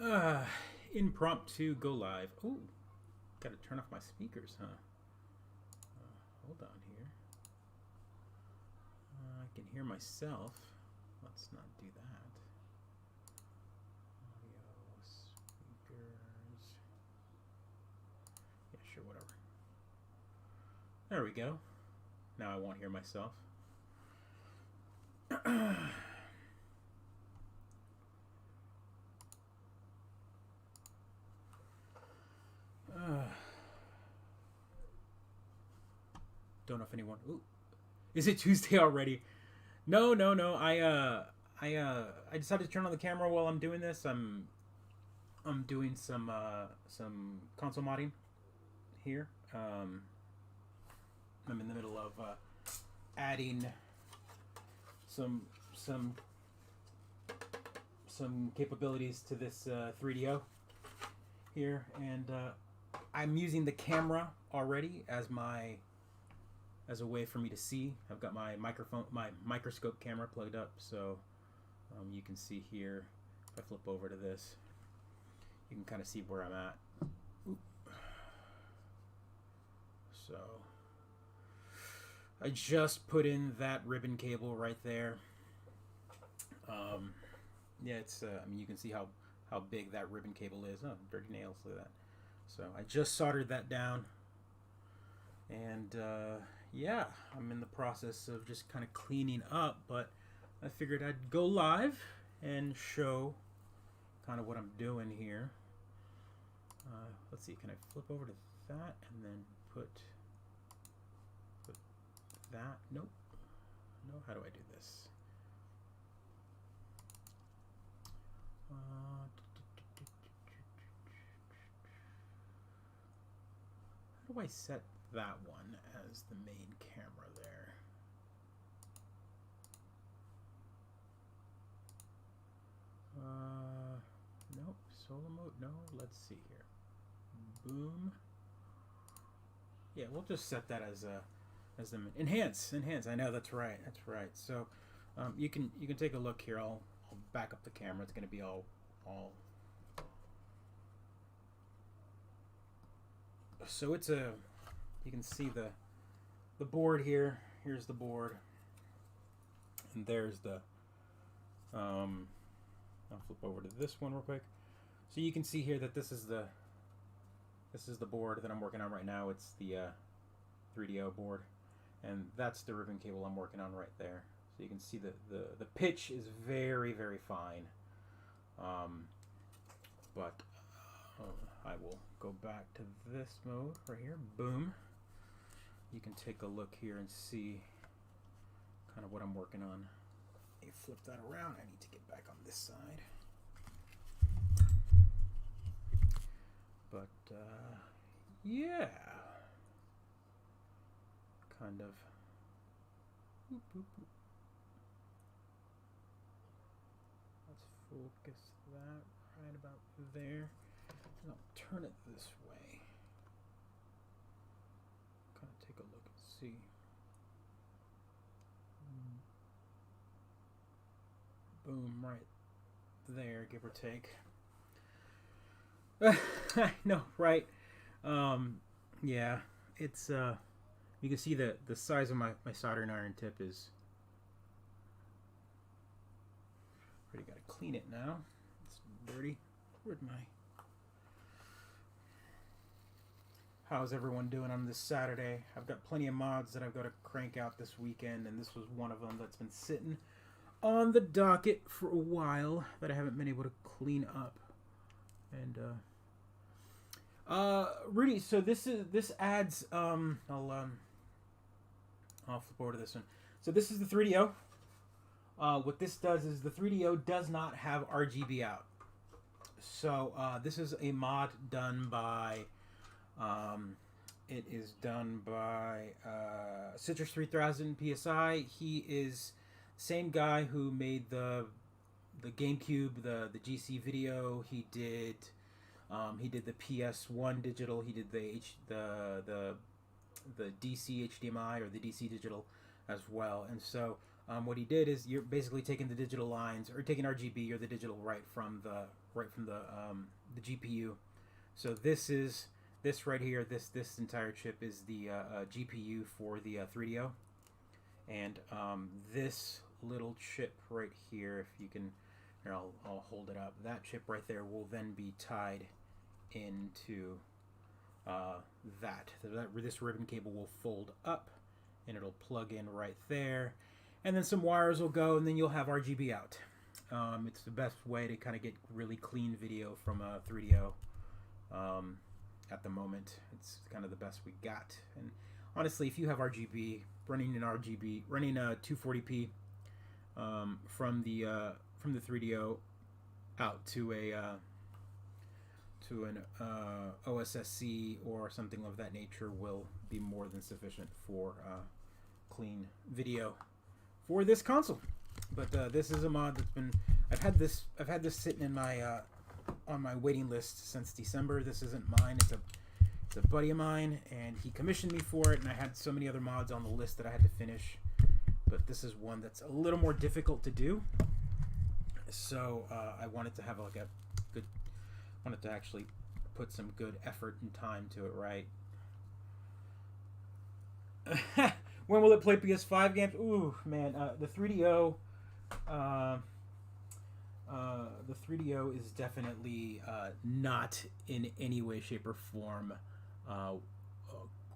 Uh, Impromptu go live. Ooh, gotta turn off my speakers, huh? Hold on here. I can hear myself. Let's not do that. Audio, speakers. Yeah, sure, whatever. There we go. Now I won't hear myself. Don't know if anyone. Ooh, is it Tuesday already? No, no, no. I decided to turn on the camera while I'm doing this. I'm doing some console modding here. I'm in the middle of adding some some some capabilities to this 3DO here, and I'm using the camera already as a way for me to see. I've got my microscope camera plugged up, so you can see here. If I flip over to this, you can kind of see where I'm at. Oop. So I just put in that ribbon cable right there. Yeah, it's. I mean, you can see how big that ribbon cable is. Oh, dirty nails! Look at that. So I just soldered that down, and yeah, I'm in the process of just kind of cleaning up. But I figured I'd go live and show kind of what I'm doing here. Let's see. Can I flip over to that and then put that? Nope. No. How do I do this? How do I set that one as the main camera there? Nope. Solo mode? No. Let's see here. Boom. Yeah, we'll just set that as the enhance. I know, that's right. That's right. So you can take a look here. I'll back up the camera. It's going to be all. So it's a. You can see the board here. Here's the board, and there's the. I'll flip over to this one real quick. So you can see here that this is the board that I'm working on right now. It's the 3DO board, and that's the ribbon cable I'm working on right there. So you can see the pitch is very, very fine. But I will go back to this mode right here. Boom. You can take a look here and see kind of what I'm working on. Let me flip that around. I need to get back on this side. But yeah, kind of. Boop, boop, boop. Let's focus that right about there, and I'll turn it this way. Kind of take a look and see. Boom, right there, give or take. I know, right? Yeah, it's you can see the size of my soldering iron tip is. Already got to clean it now. It's dirty. Where'd my? How's everyone doing on this Saturday? I've got plenty of mods that I've got to crank out this weekend, and this was one of them that's been sitting on the docket for a while that I haven't been able to clean up. And Rudy, so this adds I'll flip over to this one. So this is the 3DO. What this does is the 3DO does not have RGB out. So this is a mod done by it is done by Citrus 3000 PSI. He is same guy who made the GameCube, the GC video. He did the PS1 digital. He did the DC HDMI or the DC digital as well. And so What he did is you're basically taking the digital lines or taking RGB or the digital right from the GPU. So this right here. This entire chip is the GPU for the 3DO, and this little chip right here, if you can, here I'll hold it up. That chip right there will then be tied into this ribbon cable will fold up, and it'll plug in right there, and then some wires will go, and then you'll have RGB out. It's the best way to kind of get really clean video from a 3DO. At the moment, it's kind of the best we got. And honestly, if you have RGB, running a 240p from the 3DO out to an OSSC or something of that nature will be more than sufficient for clean video for this console. But this is a mod that's been I've had this sitting in my on my waiting list since December. This isn't mine. It's a buddy of mine, and he commissioned me for it, and I had so many other mods on the list that I had to finish. But this is one that's a little more difficult to do. So I wanted to have wanted to actually put some good effort and time to it, right? When will it play PS5 games? Ooh, man, the 3DO. The 3DO is definitely not in any way, shape, or form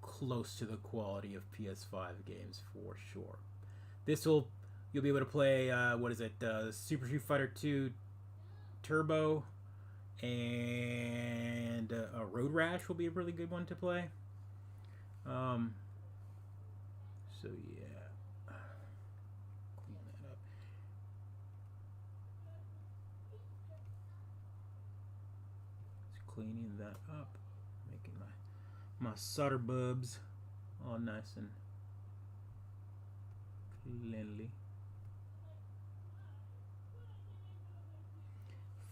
close to the quality of PS5 games for sure. You'll be able to play Super Street Fighter 2 Turbo, and Road Rash will be a really good one to play. So yeah, clean that up. Just cleaning that up, making my solder bubs all nice and cleanly.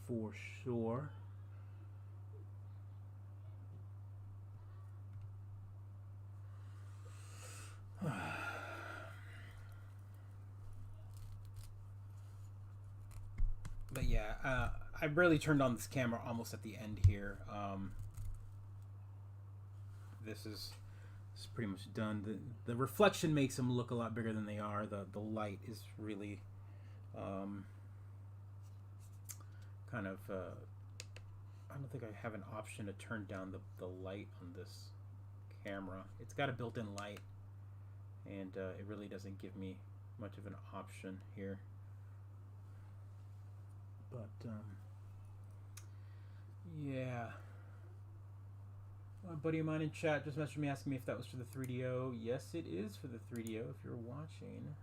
For sure. But yeah, I really turned on this camera almost at the end here. This is pretty much done. The reflection makes them look a lot bigger than they are. The light is really kind of I don't think I have an option to turn down the light on this camera. It's got a built-in light, and it really doesn't give me much of an option here. But yeah, a buddy of mine in chat just messaged me asking me if that was for the 3DO. Yes, it is for the 3DO if you're watching.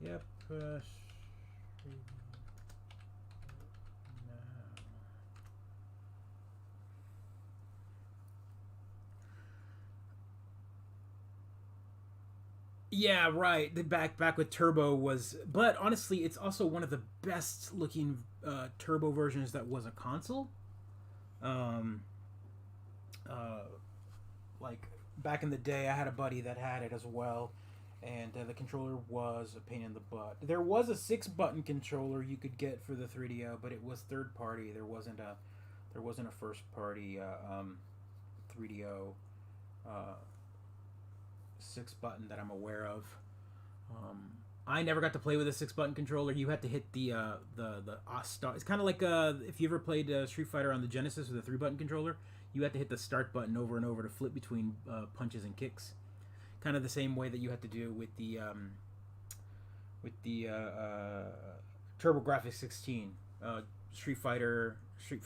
Yep. Yeah, right. The back with Turbo was, but honestly, it's also one of the best looking Turbo versions that was a console. Like back in the day, I had a buddy that had it as well, and the controller was a pain in the butt. There was a 6-button controller you could get for the 3DO, but it was third party. There wasn't a first party 3DO 6-button that I'm aware of. I never got to play with a 6-button controller. You had to hit the start. It's kind of like if you ever played Street Fighter on the Genesis with a 3-button controller. You had to hit the start button over and over to flip between punches and kicks. Kind of the same way that you had to do with the TurboGrafx 16 Street Fighter just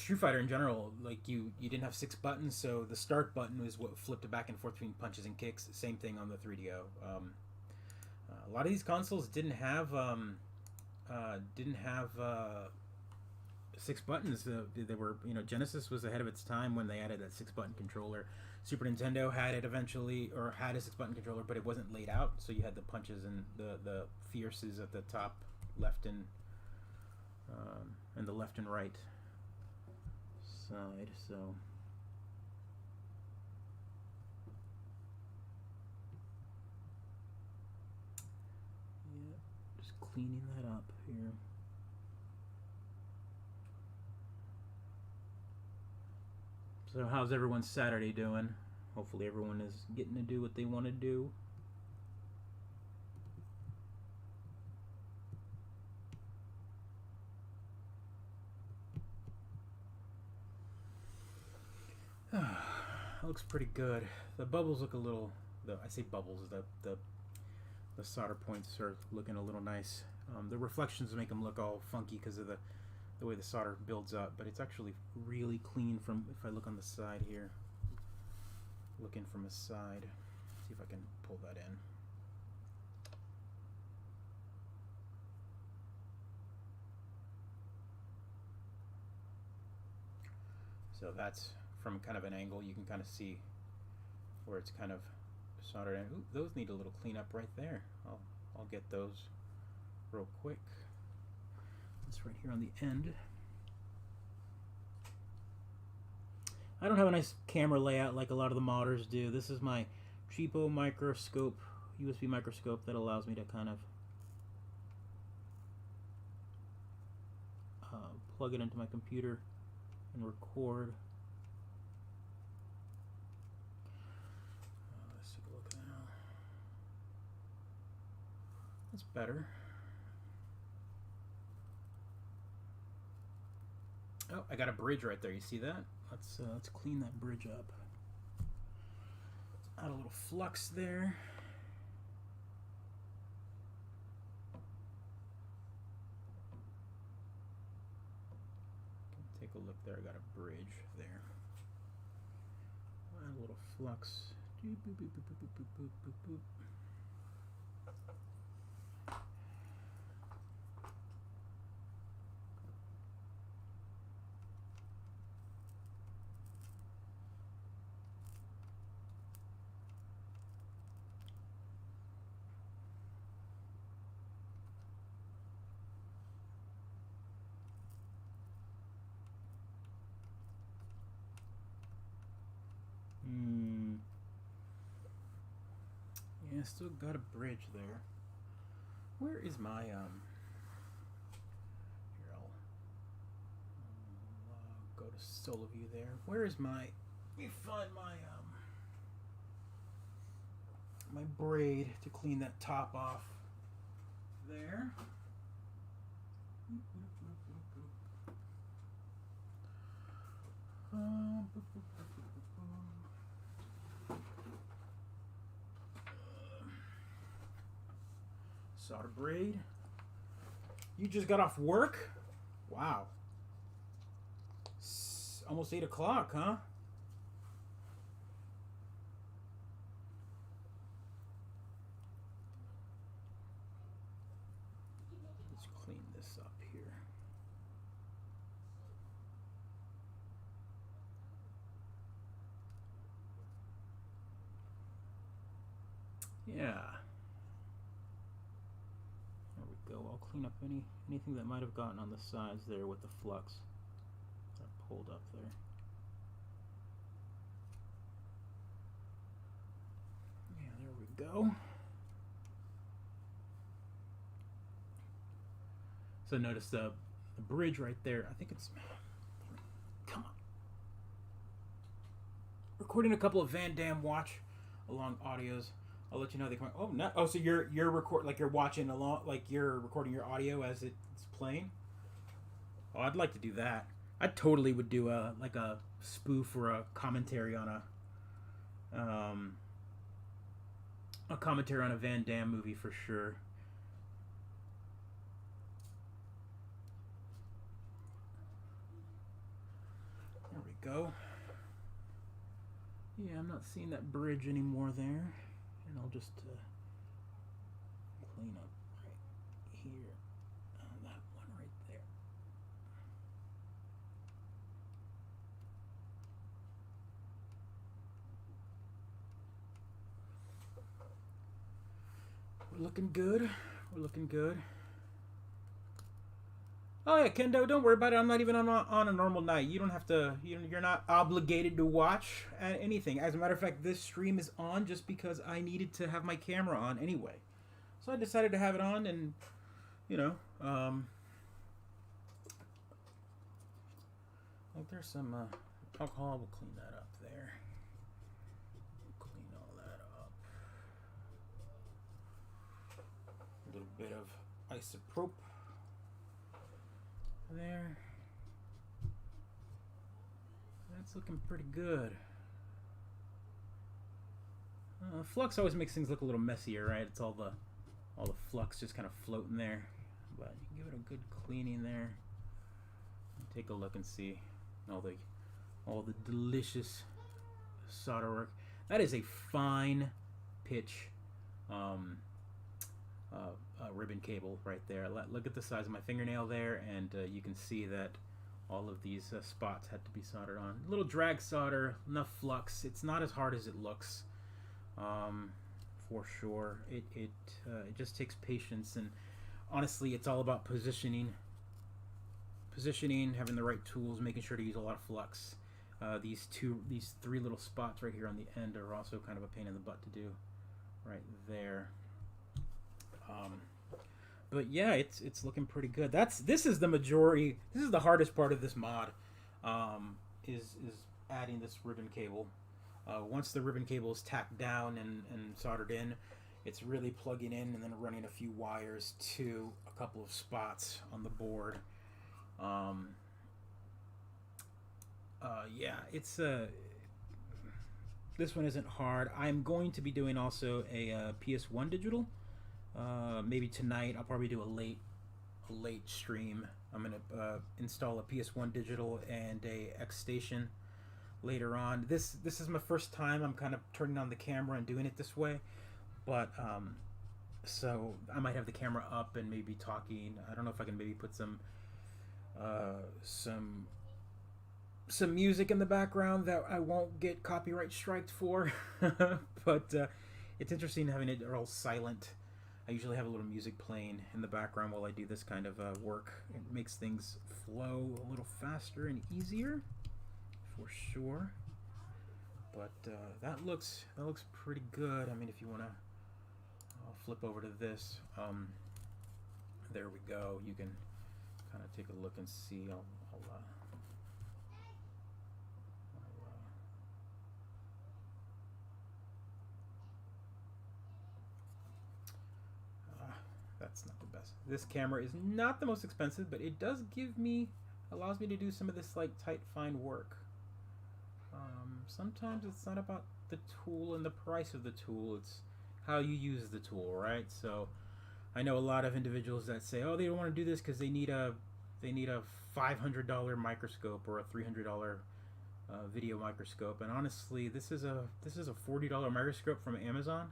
Street Fighter in general. Like you didn't have 6 buttons, so the start button was what flipped it back and forth between punches and kicks. Same thing on the 3DO. A lot of these consoles didn't have 6 6 buttons. They were, you know, Genesis was ahead of its time when they added that 6-button controller. Super Nintendo had it eventually, or had a 6-button controller, but it wasn't laid out, so you had the punches and the fierces at the top, left and the left and right side. So yeah, just cleaning that up here. So how's everyone's Saturday doing? Hopefully everyone is getting to do what they want to do. Looks pretty good. The bubbles look a little, I say bubbles, the solder points are looking a little nice. The reflections make them look all funky because of the way the solder builds up, but it's actually really clean from, if I look on the side here, looking from a side, see if I can pull that in. So that's from kind of an angle, you can kind of see where it's kind of soldered in. Ooh, those need a little cleanup right there. I'll get those real quick. This right here on the end. I don't have a nice camera layout like a lot of the modders do. This is my cheapo microscope, USB microscope, that allows me to kind of plug it into my computer and record. Let's take a look now. That's better. Oh, I got a bridge right there. You see that? Let's clean that bridge up. Let's add a little flux there. Take a look there. I got a bridge there. Add a little flux. Boop, boop, boop, boop, boop, boop, boop, boop, boop. Yeah, still got a bridge there. Where is my here, I'll go to solo view there. Where is my, let me find my my braid to clean that top off there. Solder braid. You just got off work? Wow. Almost 8 o'clock, huh? Let's clean this up here. Yeah. I'll clean up anything that might have gotten on the sides there with the flux that pulled up there. Yeah, there we go. So notice the bridge right there. I think it's, come on. Recording a couple of Van Damme watch along audios. I'll let you know they come. Oh no! Oh, so you're like you're watching along, like you're recording your audio as it's playing. Oh, I'd like to do that. I totally would do a spoof or a commentary on a commentary on a Van Damme movie for sure. There we go. Yeah, I'm not seeing that bridge anymore there. And I'll just clean up right here. That one right there. looking good. We're looking good. Oh yeah, Kendo, don't worry about it. I'm not even on a normal night. You don't have to. You're not obligated to watch anything. As a matter of fact, this stream is on just because I needed to have my camera on anyway. So I decided to have it on, and you know, like there's some alcohol. We'll clean that up there. Clean all that up. A little bit of isopropyl there. That's looking pretty good. Flux always makes things look a little messier, right? It's all the flux just kind of floating there. But you can give it a good cleaning there. Take a look and see all the delicious solder work. That is a fine pitch ribbon cable right there. Look at the size of my fingernail there, and you can see that all of these spots had to be soldered on. A little drag solder, enough flux. It's not as hard as it looks, for sure. It just takes patience, and honestly, it's all about positioning, having the right tools, making sure to use a lot of flux. These three little spots right here on the end are also kind of a pain in the butt to do, right there. But yeah, it's looking pretty good. This is the majority. This is the hardest part of this mod, is adding this ribbon cable. Once the ribbon cable is tacked down and soldered in, it's really plugging in and then running a few wires to a couple of spots on the board. Yeah, it's this one isn't hard. I'm going to be doing also a PS1 digital. Maybe tonight. I'll probably do a late stream. I'm gonna install a PS1 digital and a X Station later on. This is my first time I'm kind of turning on the camera and doing it this way, but so I might have the camera up and maybe talking. I don't know if I can maybe put some music in the background that I won't get copyright striked for. But it's interesting having it all silent. I usually have a little music playing in the background while I do this kind of work. It makes things flow a little faster and easier, for sure. But that looks pretty good. I mean, if you want to, I'll flip over to this. There we go. You can kind of take a look and see. That's not the best. This camera is not the most expensive, but it does allows me to do some of this like tight, fine work. Sometimes it's not about the tool and the price of the tool, it's how you use the tool, right? So I know a lot of individuals that say, oh, they don't want to do this because they need a $500 microscope or a $300 video microscope. And honestly, this is a $40 microscope from Amazon,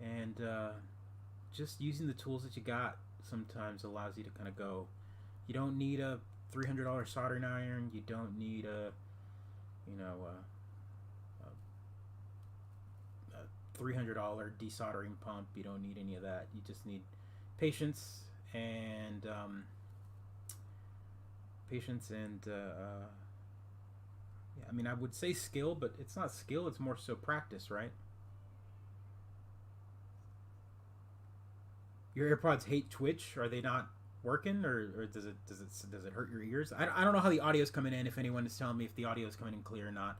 and just using the tools that you got sometimes allows you to kind of go. You don't need a $300 soldering iron. You don't need a $300 desoldering pump. You don't need any of that. You just need patience and yeah, I mean, I would say skill, but it's not skill. It's more so practice, right? Your AirPods hate Twitch? Are they not working, or does it hurt your ears? I don't know how the audio is coming in. If anyone is telling me if the audio is coming in clear or not,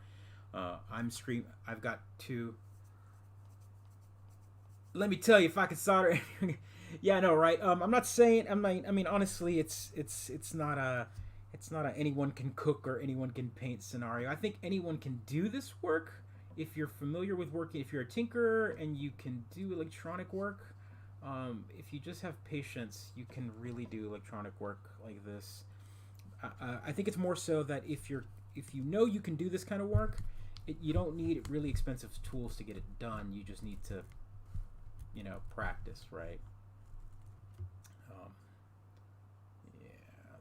I've got two. Let me tell you, if I could solder, yeah, I know, right? I'm not saying. I mean, honestly, it's not a anyone can cook or anyone can paint scenario. I think anyone can do this work if you're familiar with working. If you're a tinkerer and you can do electronic work. If you just have patience, you can really do electronic work like this. I think it's more so that if you know you can do this kind of work, you don't need really expensive tools to get it done. You just need to, practice, right? Yeah,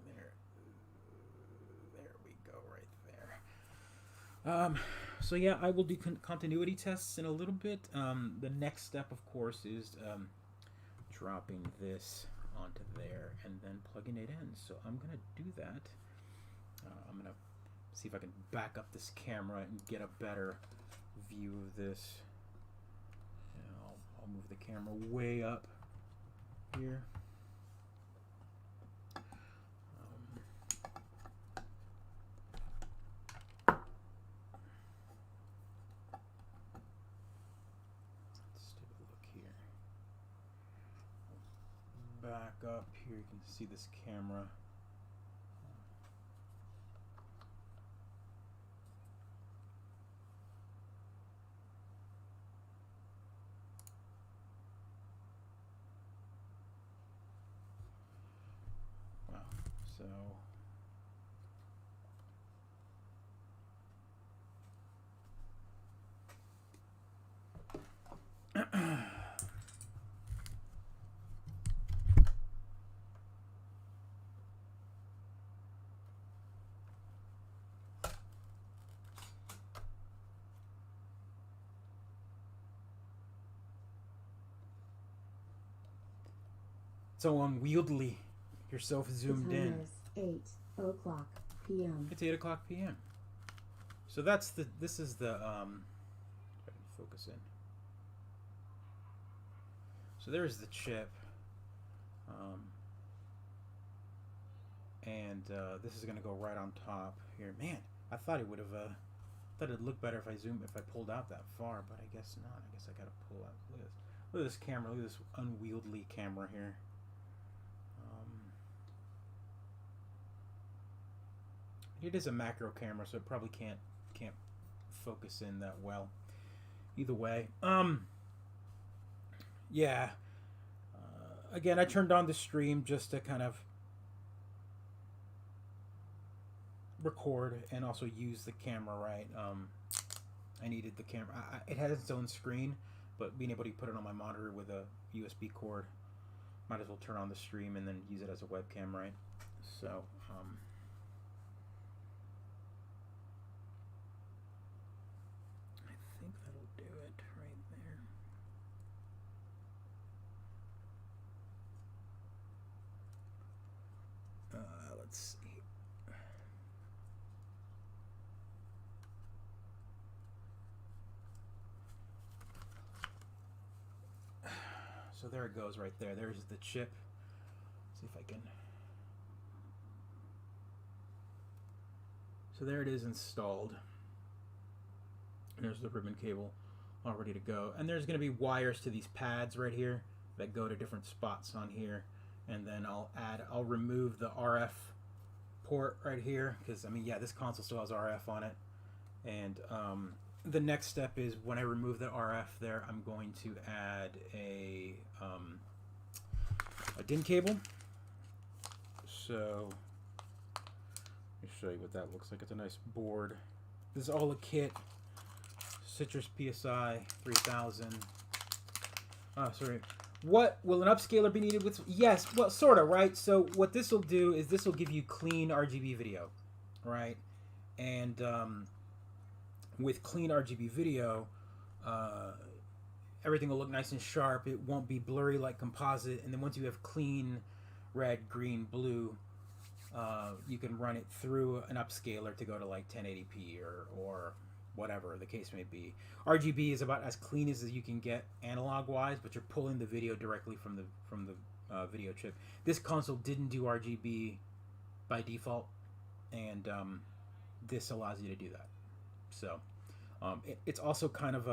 there we go, right there. So yeah, I will do continuity tests in a little bit. The next step, of course, is dropping this onto there and then plugging it in. So I'm gonna do that. I'm gonna see if I can back up this camera and get a better view of this. And I'll move the camera way up here. Let's take a look here. Back up here, you can see this camera. Wow, so so unwieldy. You're so zoomed in. It's 8:00 p.m. It's 8:00 p.m. So that's the. This is the. If I can focus in. So there's the chip, and this is gonna go right on top here. Man, I thought it would have. Thought it'd look better if I pulled out that far, but I guess not. I guess I gotta pull out. Look at this. Look at this camera. Look at this unwieldy camera here. It is a macro camera, so it probably can't focus in that well. Either way, yeah. Again, I turned on the stream just to kind of record and also use the camera right. I needed the camera. It has its own screen, but being able to put it on my monitor with a USB cord, might as well turn on the stream and then use it as a webcam, right? So. Let's see. So there it goes right there. There's the chip. Let's see if I can. So there it is installed. There's the ribbon cable all ready to go. And there's going to be wires to these pads right here that go to different spots on here. And then I'll remove the RF port right here, because I mean, yeah, this console still has RF on it. And the next step is when I remove the RF there, I'm going to add a DIN cable. So let me show you what that looks like. It's a nice board. This is all a kit. Citrus PSI 3000. Oh, sorry. What will an upscaler be needed with? Yes, well, sort of, right? So what this will do is this will give you clean RGB video, right? And with clean RGB video, everything will look nice and sharp. It won't be blurry like composite. And then once you have clean red, green, blue, you can run it through an upscaler to go to like 1080p or whatever the case may be. RGB is about as clean as you can get analog wise, but you're pulling the video directly from the video chip. This console didn't do RGB by default, and this allows you to do that. So it's also kind of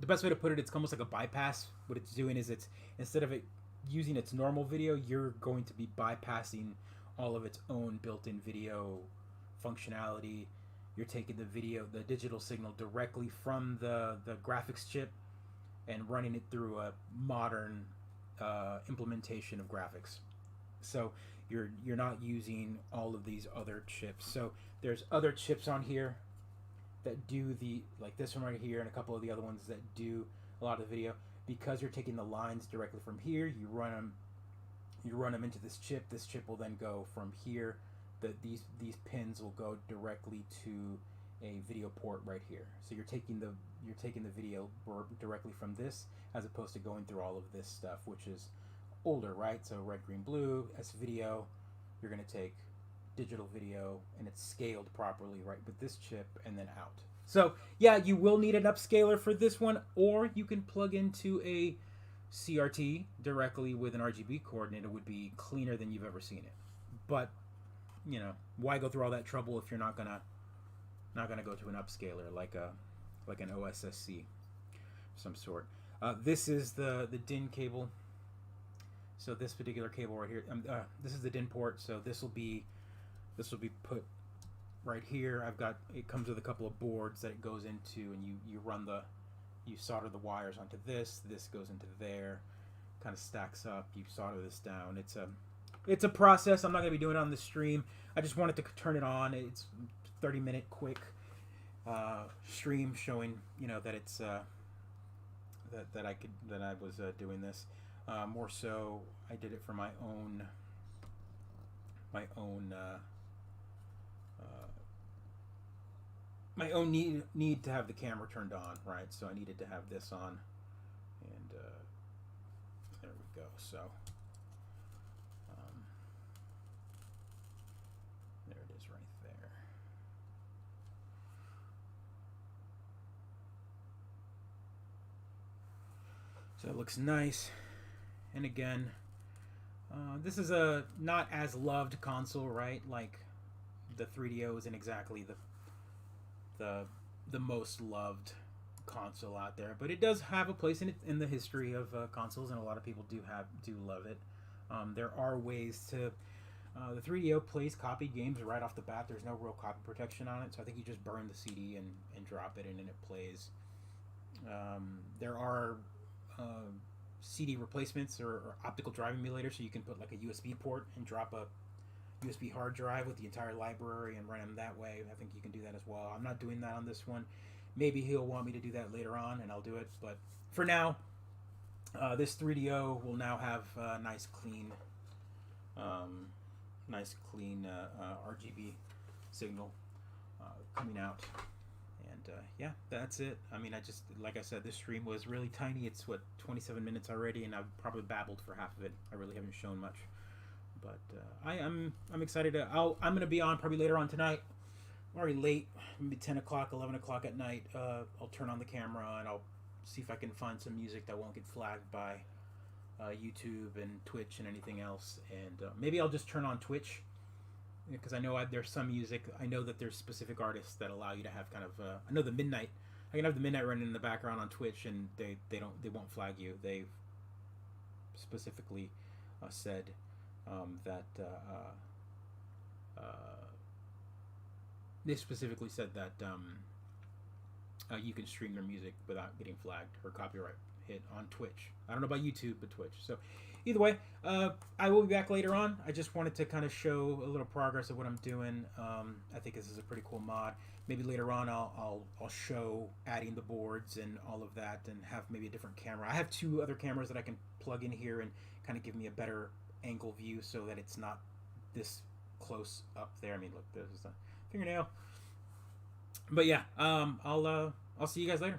the best way to put it, it's almost like a bypass. What it's doing is it's, instead of it using its normal video, you're going to be bypassing all of its own built-in video functionality. You're taking the digital signal directly from the graphics chip and running it through a modern implementation of graphics. So you're not using all of these other chips. So there's other chips on here that do like this one right here, and a couple of the other ones that do a lot of the video. Because you're taking the lines directly from here, you run them into this chip. This chip will then go from here. These pins will go directly to a video port right here. So you're taking the video directly from this, as opposed to going through all of this stuff, which is older, right? So red, green, blue, S video, you're going to take digital video, and it's scaled properly, right, with this chip, and then out. So yeah, you will need an upscaler for this one, or you can plug into a CRT directly with an RGB cord, and it would be cleaner than you've ever seen it. But you know, why go through all that trouble if you're not gonna go to an upscaler like an OSSC of some sort. This is the DIN cable. So this particular cable right here, this is the DIN port. So this will be put right here. It comes with a couple of boards that it goes into, and you solder the wires onto this. This goes into there, kind of stacks up. You solder this down. It's a process. I'm not going to be doing it on the stream. I just wanted to turn it on. It's 30-minute quick stream showing, you know, that it's that I was doing this. More so, I did it for my own need to have the camera turned on, right? So I needed to have this on, and there we go. So there it is right there. So it looks nice. And again, this is a not as loved console, right? Like the 3DO isn't exactly the most loved console out there, but it does have a place in the history of consoles, and a lot of people do love it. There are ways to the 3DO plays copied games right off the bat. There's no real copy protection on it, so I think you just burn the CD and drop it in, and it plays. There are CD replacements or optical drive emulators, so you can put like a USB port and drop a USB hard drive with the entire library and run them that way. I think you can do that as well. I'm not doing that on this one. Maybe he'll want me to do that later on, and I'll do it. But for now, this 3DO will now have nice clean RGB signal coming out. And yeah, that's it. I mean, like I said, this stream was really tiny. It's 27 minutes already, and I've probably babbled for half of it. I really haven't shown much. But I'm excited. I'm gonna be on probably later on tonight. I'm already late, maybe 10 o'clock, 11 o'clock at night. I'll turn on the camera and I'll see if I can find some music that won't get flagged by YouTube and Twitch and anything else. And maybe I'll just turn on Twitch, because I know there's some music. I know that there's specific artists that allow you to have kind of. I know the Midnight. I can have the Midnight running in the background on Twitch, and they won't flag you. They've specifically said that they specifically said that you can stream their music without getting flagged or copyright hit on Twitch. I don't know about YouTube, but Twitch. So either way, I will be back later on. I just wanted to kind of show a little progress of what I'm doing. I think this is a pretty cool mod. Maybe later on I'll show adding the boards and all of that, and have maybe a different camera. I have two other cameras that I can plug in here and kind of give me a better angle view, so that it's not this close up there. I mean, look, there's a fingernail. But yeah, I'll see you guys later.